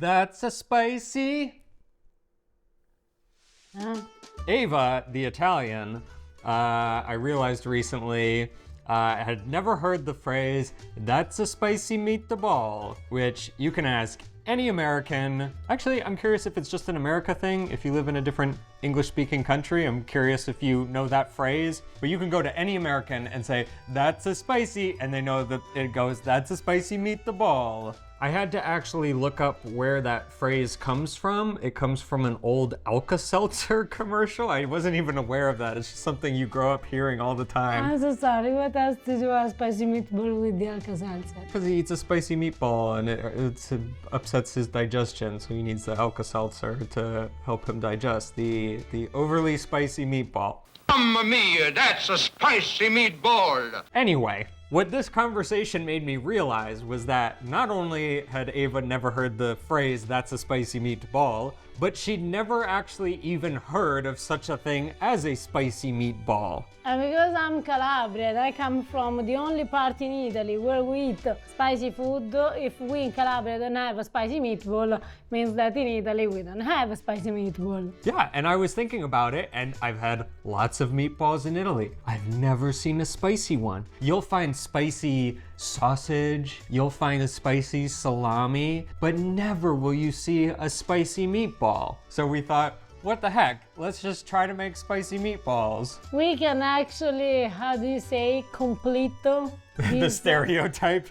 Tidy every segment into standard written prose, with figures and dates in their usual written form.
That's a spicy. Eva, the Italian, I realized recently, had never heard the phrase, that's a spicy meatball, which you can ask any American. Actually, I'm curious if it's just an America thing. If you live in a different English-speaking country, I'm curious if you know that phrase. But you can go to any American and say, that's a spicy, and they know that it goes, that's a spicy meatball. I had to actually look up where that phrase comes from. It comes from an old Alka-Seltzer commercial. I wasn't even aware of that. It's just something you grow up hearing all the time. I'm so sorry, what else did you have spicy meatball with the Alka-Seltzer? Because he eats a spicy meatball and it upsets his digestion, so he needs the Alka-Seltzer to help him digest the overly spicy meatball. Mamma mia, that's a spicy meatball! Anyway, what this conversation made me realize was that not only had Ava never heard the phrase, that's a spicy meatball, but she'd never actually even heard of such a thing as a spicy meatball. And because I'm Calabrian, I come from the only part in Italy where we eat spicy food. If we in Calabria don't have a spicy meatball, means that in Italy we don't have a spicy meatball. Yeah, and I was thinking about it, and I've had lots of meatballs in Italy. I've never seen a spicy one. You'll find spicy sausage, you'll find a spicy salami, but never will you see a spicy meatball. So we thought, what the heck? Let's just try to make spicy meatballs. We can actually, how do you say, complete The stereotype.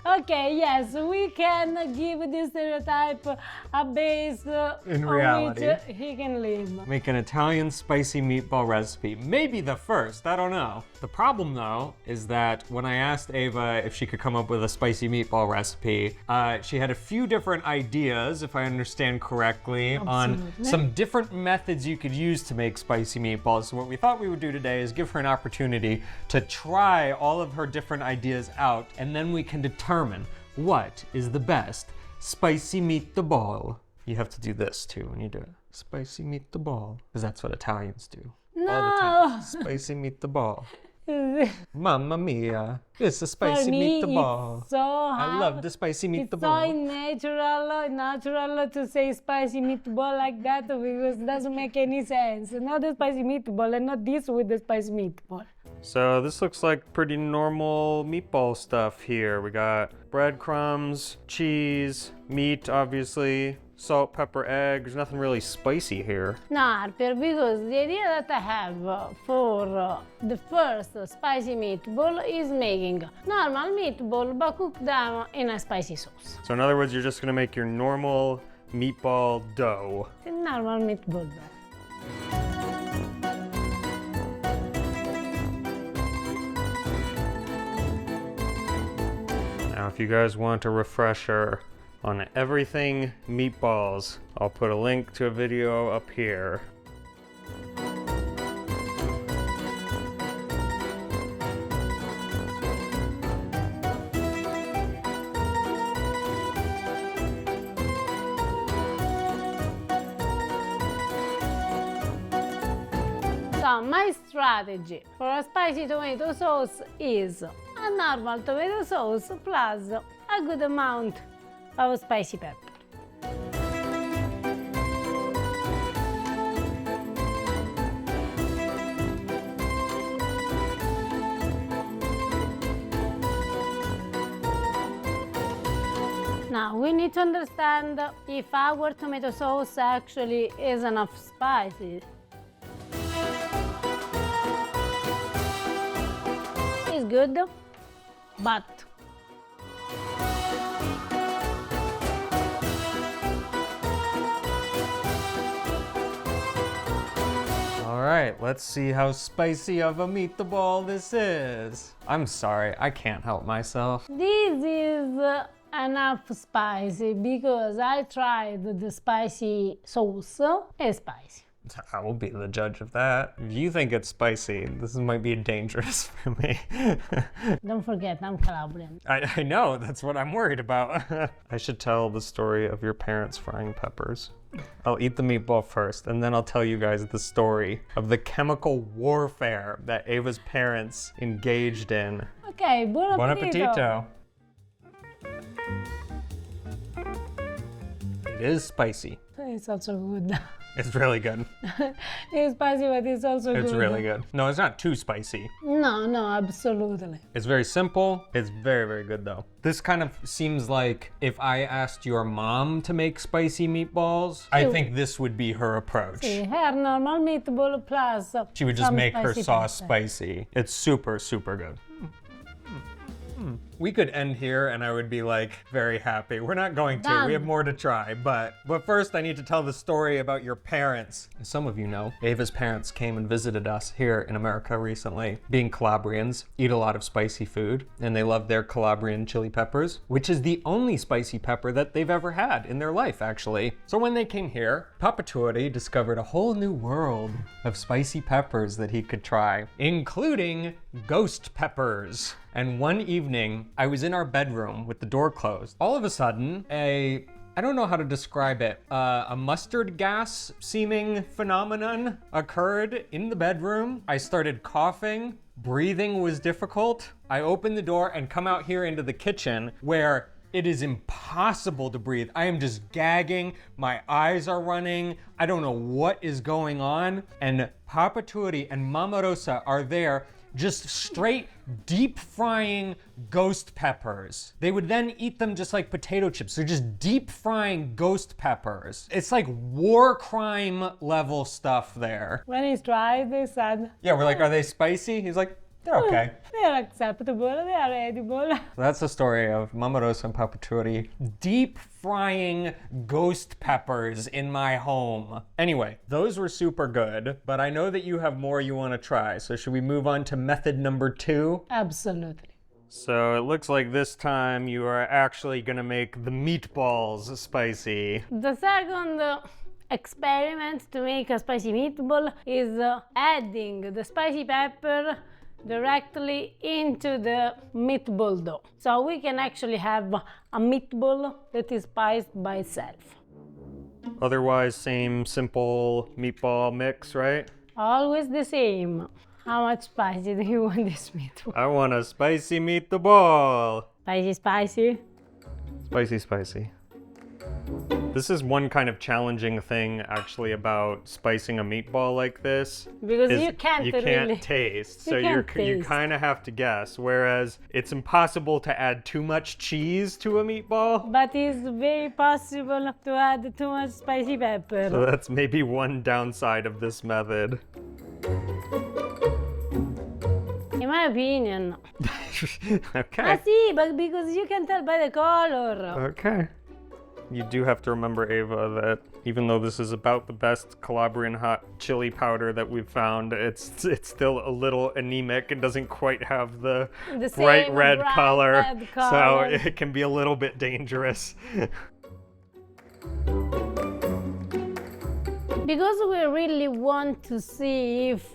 Okay, yes, we can give this stereotype a base In on reality. which he can live. Make an Italian spicy meatball recipe. Maybe the first, I don't know. The problem though, is that when I asked Ava if she could come up with a spicy meatball recipe, she had a few different ideas, if I understand correctly, on some different methods you could use to make spicy meatballs. So what we thought we would do today is give her an opportunity to try all of her different ideas out, and then we can determine what is the best spicy meatball. You have to do this too when you do it. Spicy meatball, because that's what Italians do. No! All the time. Spicy meatball. Mamma mia, it's a spicy For me, meatball. it's so hard. I love the spicy It's so meatball. natural to say spicy meatball like that because it doesn't make any sense. Not the spicy meatball and not this with the spicy meatball. So this looks like pretty normal meatball stuff here. We got breadcrumbs, cheese, meat, obviously, salt, pepper, egg. There's nothing really spicy here. No, Harper, because the idea that I have for the first spicy meatball is making normal meatball but cook them in a spicy sauce. So in other words, you're just gonna make your normal meatball dough. It's a normal meatball dough. Now, if you guys want a refresher on everything meatballs, I'll put a link to a video up here. So my strategy for a spicy tomato sauce is a normal tomato sauce plus a good amount of spicy pepper. Now we need to understand if our tomato sauce actually is enough spicy. It's good, but All right, let's see how spicy of a meatball this is. I'm sorry, I can't help myself. this is enough spicy because I tried the spicy sauce. It's spicy. I will be the judge of that. If you think it's spicy, this might be dangerous for me. Don't forget, I'm Calabrian. I know, that's what I'm worried about. I should tell the story of your parents frying peppers. I'll eat the meatball first, and then I'll tell you guys the story of the chemical warfare that Ava's parents engaged in. Okay, buon appetito. Buon appetito. It is spicy. It's also good. It's really good. It's spicy, but it's also good. It's really good. No, it's not too spicy. No, absolutely. It's very simple. It's very, very good though. This kind of seems like if I asked your mom to make spicy meatballs, I think this would be her approach. Sì, her normal meatball plus She would just some make her spicy sauce pepper. spicy. It's super, super good. We could end here and I would be like very happy. We're not going to. Done. We have more to try. But first I need to tell the story about your parents. As some of you know, Ava's parents came and visited us here in America recently. Being Calabrians, eat a lot of spicy food, and they love their Calabrian chili peppers, which is the only spicy pepper that they've ever had in their life, actually. So when they came here, Papa Tuori discovered a whole new world of spicy peppers that he could try, including ghost peppers. And one evening, I was in our bedroom with the door closed. All of a sudden, I don't know how to describe it, a mustard gas seeming phenomenon occurred in the bedroom. I started coughing, breathing was difficult. I opened the door and come out here into the kitchen where it is impossible to breathe. I am just gagging, my eyes are running, I don't know what is going on. And Papa Tuori and Mama Rosa are there just straight deep frying ghost peppers. They would then eat them just like potato chips. They're just deep frying ghost peppers. It's like war crime level stuff there. When he tried, they said, Yeah, we're like, are they spicy? He's like, they're okay. they are acceptable, they are edible. So that's the story of Mama Rosa and Papa Tuori deep frying ghost peppers in my home. Anyway, those were super good, but I know that you have more you want to try. So should we move on to method number 2? Absolutely. So it looks like this time you are actually gonna make the meatballs spicy. The second experiment to make a spicy meatball is adding the spicy pepper directly into the meatball dough. So we can actually have a meatball that is spiced by itself. Otherwise, same simple meatball mix, right? Always the same. How much spicy do you want this meatball? I want a spicy meatball. Spicy, spicy? Spicy, spicy. This is one kind of challenging thing actually about spicing a meatball like this. Because is you can't really taste. You So can't you taste. kind of have to guess. Whereas it's impossible to add too much cheese to a meatball. But it's very possible to add too much spicy pepper. So that's maybe one downside of this method. In my opinion. Okay. See, but because you can tell by the color. Okay. You do have to remember, Ava, that even though this is about the best Calabrian hot chili powder that we've found, it's still a little anemic and doesn't quite have the The bright same red bright color. red So color. it can be a little bit dangerous. Because we really want to see if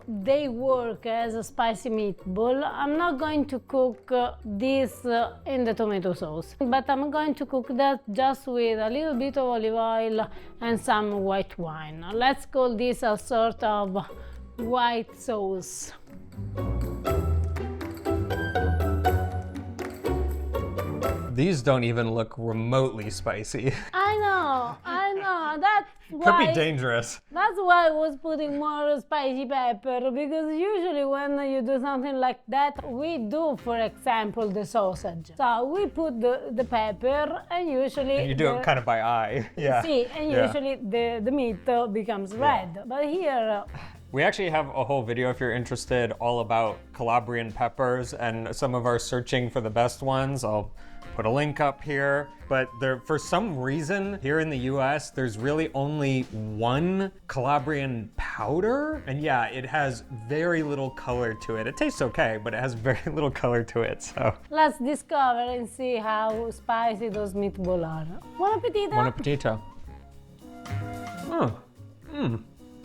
they work as a spicy meatball, I'm not going to cook this in the tomato sauce. But I'm going to cook that just with a little bit of olive oil and some white wine. Let's call this a sort of white sauce. These don't even look remotely spicy. I know. That's Could why. be dangerous. That's why I was putting more spicy pepper, because usually when you do something like that, we do, for example, the sausage. So we put the pepper and usually... And you do it kind of by eye. Yeah. See, and Yeah. usually the meat becomes red. But here... We actually have a whole video, if you're interested, all about Calabrian peppers and some of our searching for the best ones. I'll put a link up here. But for some reason, here in the US, there's really only one Calabrian powder. And yeah, it has very little color to it. It tastes okay, but it has very little color to it, so. Let's discover and see how spicy those meatballs are. Buon appetito! Buon appetito.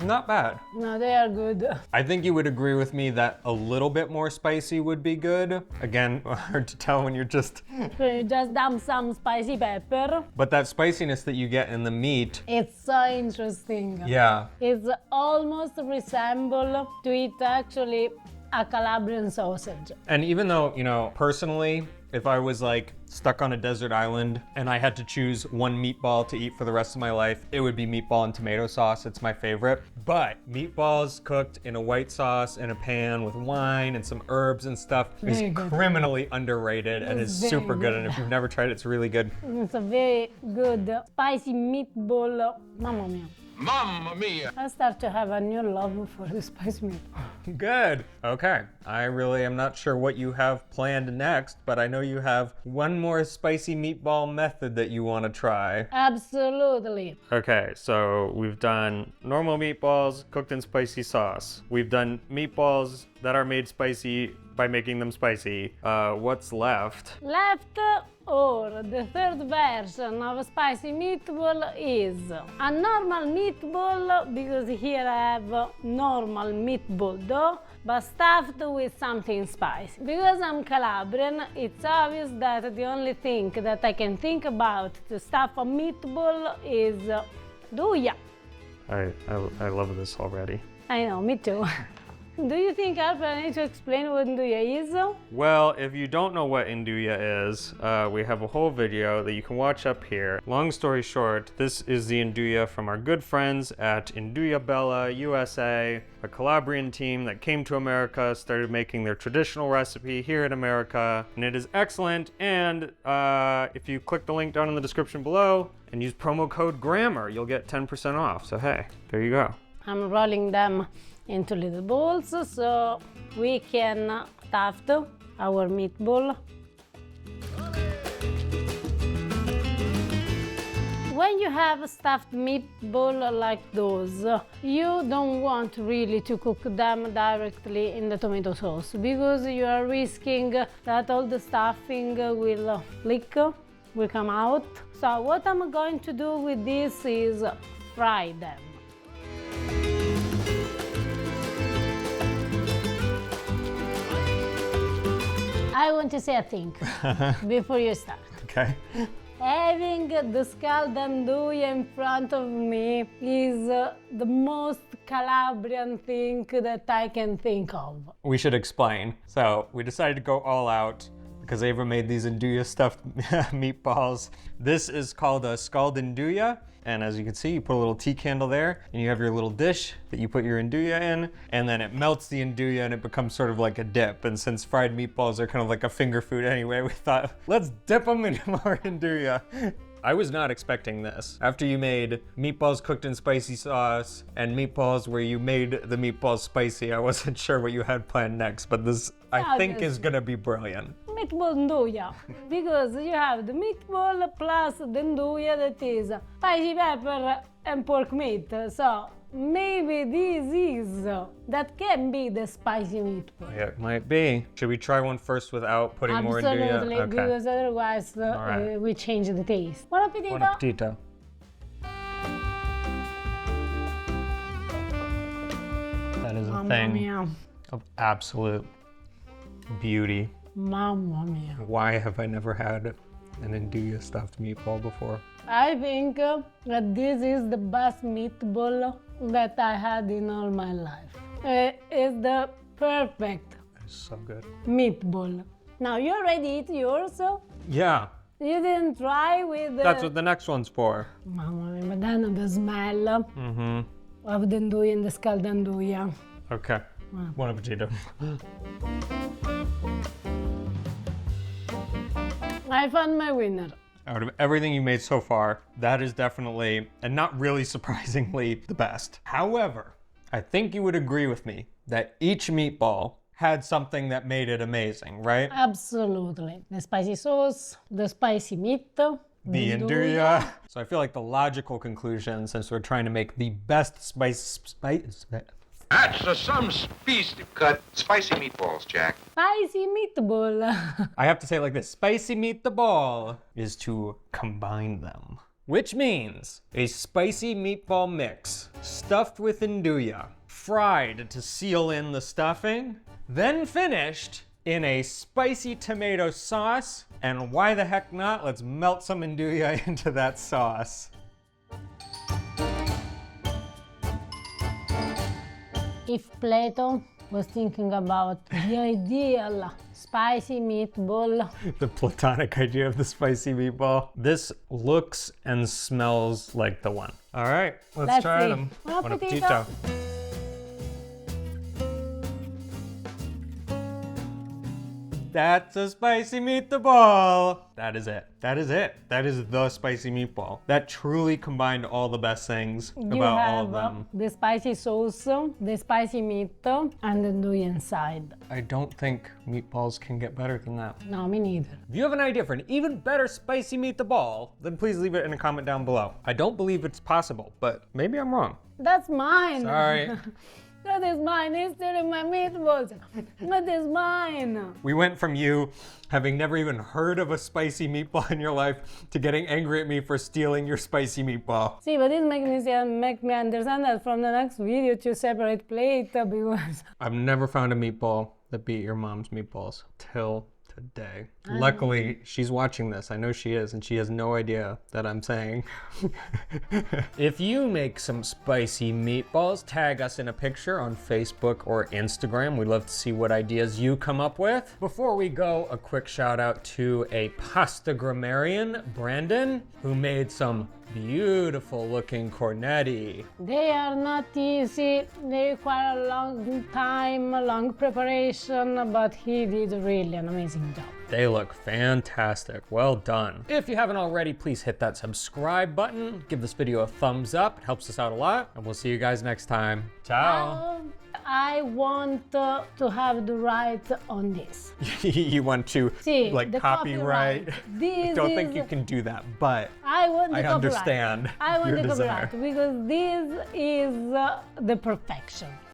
Not bad. No, they are good. I think you would agree with me that a little bit more spicy would be good. Again, hard to tell when you're just... You just dump some spicy pepper. But that spiciness that you get in the meat, It's so interesting. yeah. It's almost resemble to eat actually a Calabrian sausage. And even though, you know, personally, if I was like stuck on a desert island and I had to choose one meatball to eat for the rest of my life, it would be meatball and tomato sauce. It's my favorite. But meatballs cooked in a white sauce in a pan with wine and some herbs and stuff is criminally underrated and is super good. And if you've never tried it, it's really good. It's a very good spicy meatball. Mamma mia. Mamma mia! I start to have a new love for the spicy meatball. Good. Okay. I really am not sure what you have planned next, but I know you have one more spicy meatball method that you want to try. Absolutely. Okay, so we've done normal meatballs cooked in spicy sauce. We've done meatballs that are made spicy by making them spicy. What's left? Left or the third version of a spicy meatball is a normal meatball, because here I have normal meatball dough, but stuffed with something spicy. Because I'm Calabrian, it's obvious that the only thing that I can think about to stuff a meatball is nduja. I love this already. I know, me too. Do you think, Alfred, I need to explain what nduja is? Well, if you don't know what nduja is, we have a whole video that you can watch up here. Long story short, this is the nduja from our good friends at Nduja Bella USA, a Calabrian team that came to America, started making their traditional recipe here in America, and it is excellent. And if you click the link down in the description below and use promo code GRAMMAR, you'll get 10% off. So hey, there you go. I'm rolling them into little balls so we can stuff our meatball. When you have a stuffed meatball like those, you don't want really to cook them directly in the tomato sauce, because you are risking that all the stuffing will leak, will come out. So what I'm going to do with this is fry them. I want to say a thing before you start. Okay. Having the scaldanduja in front of me is the most Calabrian thing that I can think of. We should explain. So we decided to go all out because Ava made these nduja stuffed meatballs. This is called a scaldanduja. And as you can see, you put a little tea candle there, and you have your little dish that you put your nduja in, and then it melts the nduja and it becomes sort of like a dip. And since fried meatballs are kind of like a finger food anyway, we thought, let's dip them into more nduja. I was not expecting this. After you made meatballs cooked in spicy sauce and meatballs where you made the meatballs spicy, I wasn't sure what you had planned next, but this I think is gonna be brilliant. Meatball nduja, because you have the meatball plus the nduja that is spicy pepper and pork meat. So maybe that can be the spicy meatball. Yeah, it might be. Should we try one first without putting more nduja? Absolutely, because otherwise right. we change the taste. Buon appetito! Buon appetito. That is a thing mia. of absolute beauty. Mamma mia. Why have I never had an nduja stuffed meatball before? I think that this is the best meatball that I had in all my life. It's the perfect It's so good. meatball. Now you already eat yours? Yeah, You didn't try with that's what the next one's for. Mamma mia, but then the smell of the nduja and the scaldanduja. Okay. Buon appetito. I found my winner. Out of everything you made so far, that is definitely, and not really surprisingly, the best. However, I think you would agree with me that each meatball had something that made it amazing, right? Absolutely. The spicy sauce, the spicy meat, the nduja. So I feel like the logical conclusion, since we're trying to make the best That's some species. Cut spicy meatballs, Jack. spicy meatball. I have to say it like this, spicy meatball is to combine them. Which means a spicy meatball mix stuffed with nduja, fried to seal in the stuffing, then finished in a spicy tomato sauce, and why the heck not? Let's melt some nduja into that sauce. If Plato was thinking about the ideal spicy meatball. The platonic idea of the spicy meatball. This looks and smells like the one. All right, let's try see. them. Buon appetito. That's a spicy meatball. That is it. That is it. That is the spicy meatball. That truly combined all the best things about all of them. The spicy sauce, the spicy meat, and the dough inside. I don't think meatballs can get better than that. No, me neither. If you have an idea for an even better spicy meatball, then please leave it in a comment down below. I don't believe it's possible, but maybe I'm wrong. That's mine. Sorry. That is mine. It's still in my meatballs. That is mine. We went from you having never even heard of a spicy meatball in your life to getting angry at me for stealing your spicy meatball. See, but this make me understand that from the next video to separate plate because I've never found a meatball that beat your mom's meatballs till today. Luckily, she's watching this. I know she is, and she has no idea that I'm saying. If you make some spicy meatballs, tag us in a picture on Facebook or Instagram. We'd love to see what ideas you come up with. Before we go, a quick shout out to a pasta grammarian, Brandon, who made some beautiful looking cornetti. they are not easy. They require a long time, a long preparation, but he did really an amazing job. They look fantastic. Well done. If you haven't already, please hit that subscribe button. Give this video a thumbs up. It helps us out a lot. And we'll see you guys next time. Ciao. I want to have the right on this. You want to See, like the copyright? This I don't think is- you can do that, but I want the I copyright. understand I want your the desire. copyright because this is the perfection.